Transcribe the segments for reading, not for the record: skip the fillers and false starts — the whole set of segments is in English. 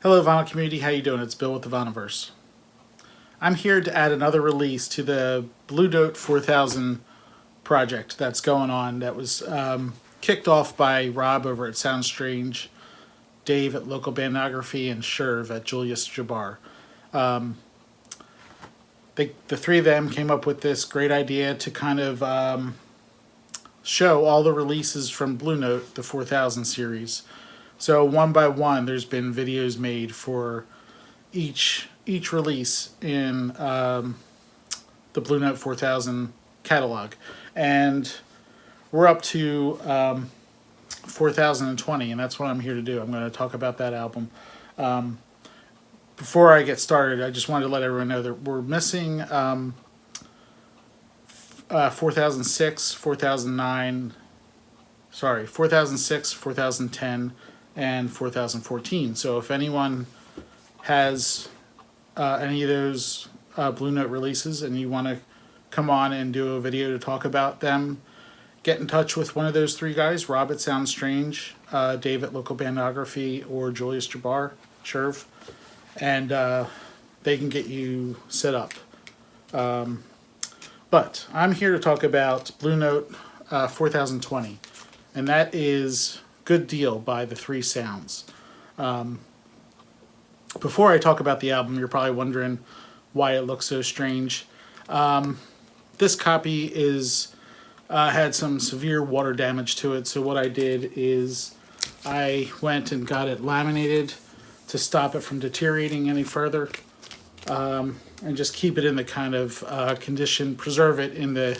Hello vinyl community, how you doing? It's Bill with the Vinyl-verse. I'm here to add another release to the Blue Note 4000 project that's going on. That was kicked off by Rob over at Sound Strange, Dave at Local Bandography, and Sherv at Julius Jabbar. The three of them came up with this great idea to kind of show all the releases from Blue Note, the 4000 series. So one by one, there's been videos made for each release in the Blue Note 4000 catalog, and we're up to 4020, and that's what I'm here to do. I'm going to talk about that album. Before I get started, I just wanted to let everyone know that we're missing 4006, 4009, 4006, 4010, and 4014. So if anyone has any of those Blue Note releases and you want to come on and do a video to talk about them, get in touch with one of those three guys, Rob at Sound Strange, Dave at Local Bandography, or Julius Jabbar, Sherv, and they can get you set up. But I'm here to talk about Blue Note 4020, and that is Good Deal by the Three Sounds. Before I talk about the album, you're probably wondering why it looks so strange. This copy had some severe water damage to it, so what I did is I went and got it laminated to stop it from deteriorating any further, and just keep it in the kind of condition, preserve it in the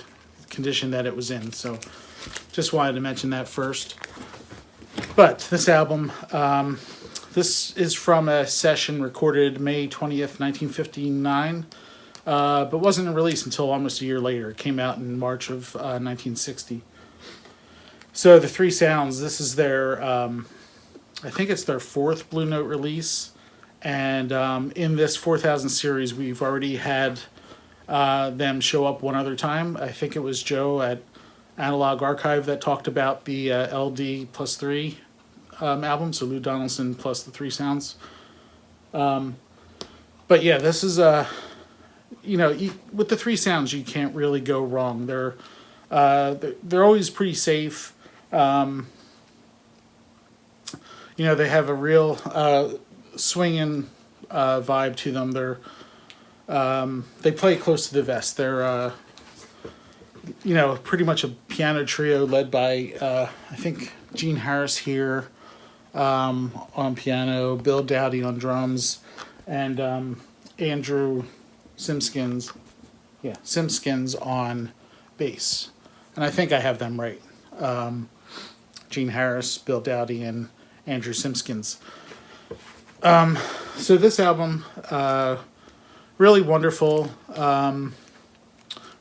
condition that it was in. So just wanted to mention that first. But this album, this is from a session recorded May 20th, 1959, but wasn't released until almost a year later. It came out in March of 1960. So the Three Sounds, this is their, I think it's their fourth Blue Note release. And in this 4000 series, we've already had them show up one other time. I think it was Joe at Analog Archive that talked about the LD plus 3 album, so Lou Donaldson plus the Three Sounds. But yeah, this is with the Three Sounds, you can't really go wrong. They're always pretty safe. They have a real swinging vibe to them. They play close to the vest. They're pretty much a piano trio led by I think Gene Harris here on piano, Bill Dowdy on drums, and Andrew Simpkins on bass. And I think I have them right. Gene Harris, Bill Dowdy, and Andrew Simpkins. So this album, really wonderful,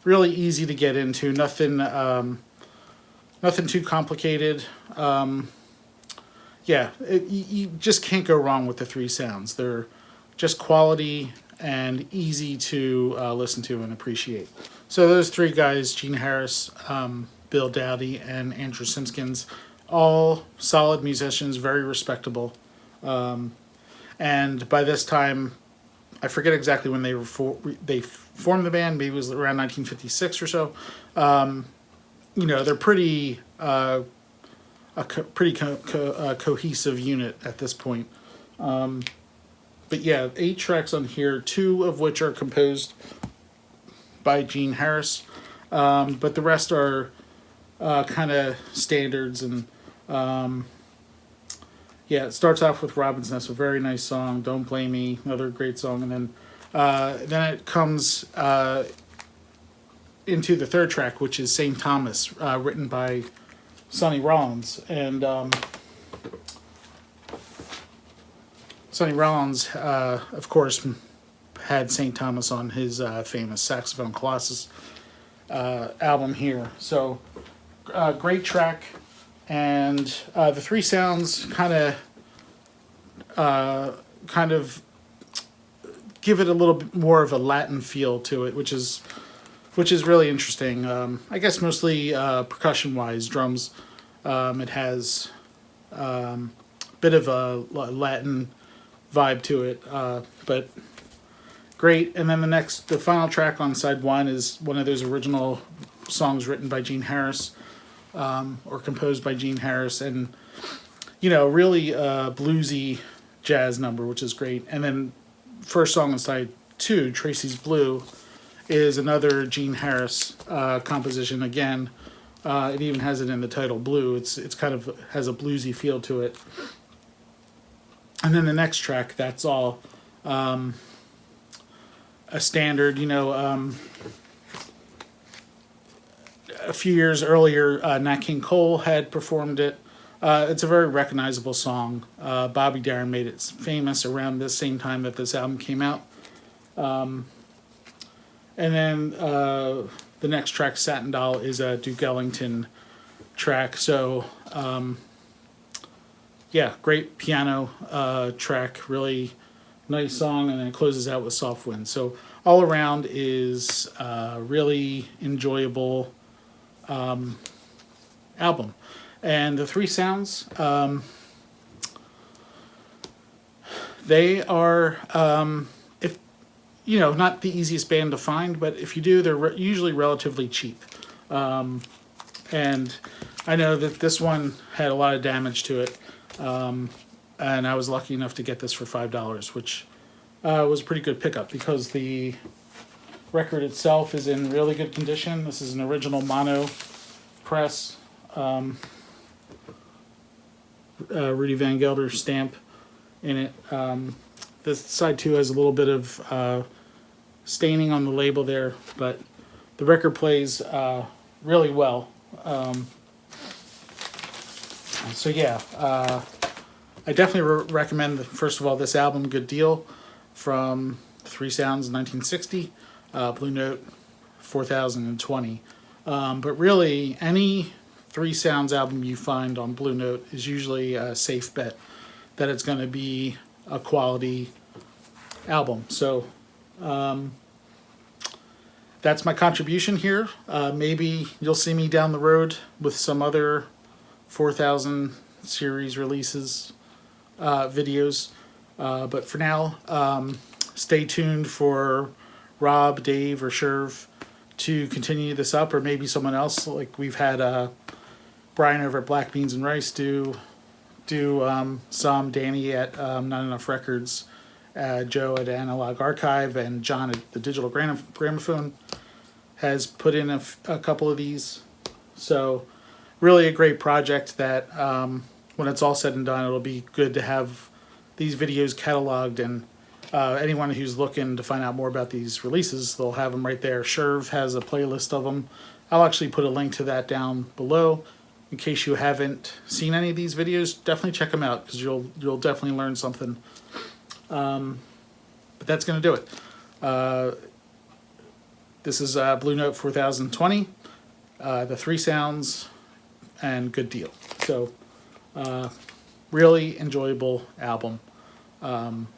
really easy to get into. Nothing too complicated. You just can't go wrong with the Three Sounds. They're just quality and easy to listen to and appreciate. So those three guys, Gene Harris, Bill Dowdy, and Andrew Simpkins, all solid musicians, very respectable. And by this time, I forget exactly when they formed the band. Maybe it was around 1956 or so. They're pretty cohesive unit at this point. But yeah, 8 tracks on here, 2 of which are composed by Gene Harris, but the rest are kind of standards. And it starts off with Robin's Nest, a very nice song. Don't Blame Me, another great song, and then it comes into the third track, which is St. Thomas, written by Sonny Rollins. And Sonny Rollins, of course, had St. Thomas on his famous Saxophone Colossus album here. So great track. And the Three Sounds kind of give it a little bit more of a Latin feel to it, which is really interesting. I guess mostly percussion wise, drums. It has a bit of a Latin vibe to it, but great. And then the final track on side one is one of those original songs written by Gene Harris, or composed by Gene Harris, and really bluesy jazz number, which is great. And then first song on side two, Tracy's Blue, is another Gene Harris composition. Again, it even has it in the title, Blue. It's kind of has a bluesy feel to it. And then the next track, That's All, a standard. A few years earlier, Nat King Cole had performed it. It's a very recognizable song. Bobby Darin made it famous around the same time that this album came out. And then the next track, Satin Doll, is a Duke Ellington track. So, great piano track, really nice song, and then it closes out with Soft Wind. So all around is really enjoyable album. And the Three Sounds, they are, if not the easiest band to find, but if you do, they're usually relatively cheap. And I know that this one had a lot of damage to it, and I was lucky enough to get this for $5, which was a pretty good pickup because the record itself is in really good condition. This is an original mono press. Rudy Van Gelder stamp in it. This side two has a little bit of staining on the label there, but the record plays really well. I definitely recommend, first of all, this album, Good Deal, from Three Sounds 1960, Blue Note 4020. But really, any Three Sounds album you find on Blue Note is usually a safe bet that it's going to be a quality album. So that's my contribution here. Maybe you'll see me down the road with some other 4000 series releases, videos. But for now, stay tuned for Rob, Dave, or Sherv to continue this up, or maybe someone else. Like we've had Brian over at Black Beans and Rice do some, Danny at Not Enough Records, Joe at Analog Archive, and John at the Digital Gramophone has put in a couple of these. So really a great project that when it's all said and done, it'll be good to have these videos cataloged, and anyone who's looking to find out more about these releases, they'll have them right there. Sherv has a playlist of them. I'll actually put a link to that down below. In case you haven't seen any of these videos, definitely check them out because you'll definitely learn something. But that's going to do it. This is Blue Note 4020, the Three Sounds, and Good Deal. So really enjoyable album. And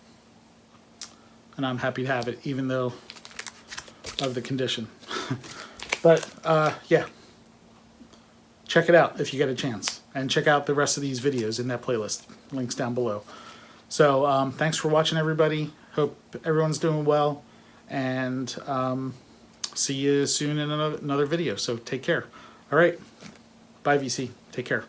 I'm happy to have it, even though of the condition. But check it out if you get a chance, and check out the rest of these videos in that playlist. Links down below. So thanks for watching, everybody. Hope everyone's doing well, and see you soon in another video. So take care. All right, bye, VC. Take care.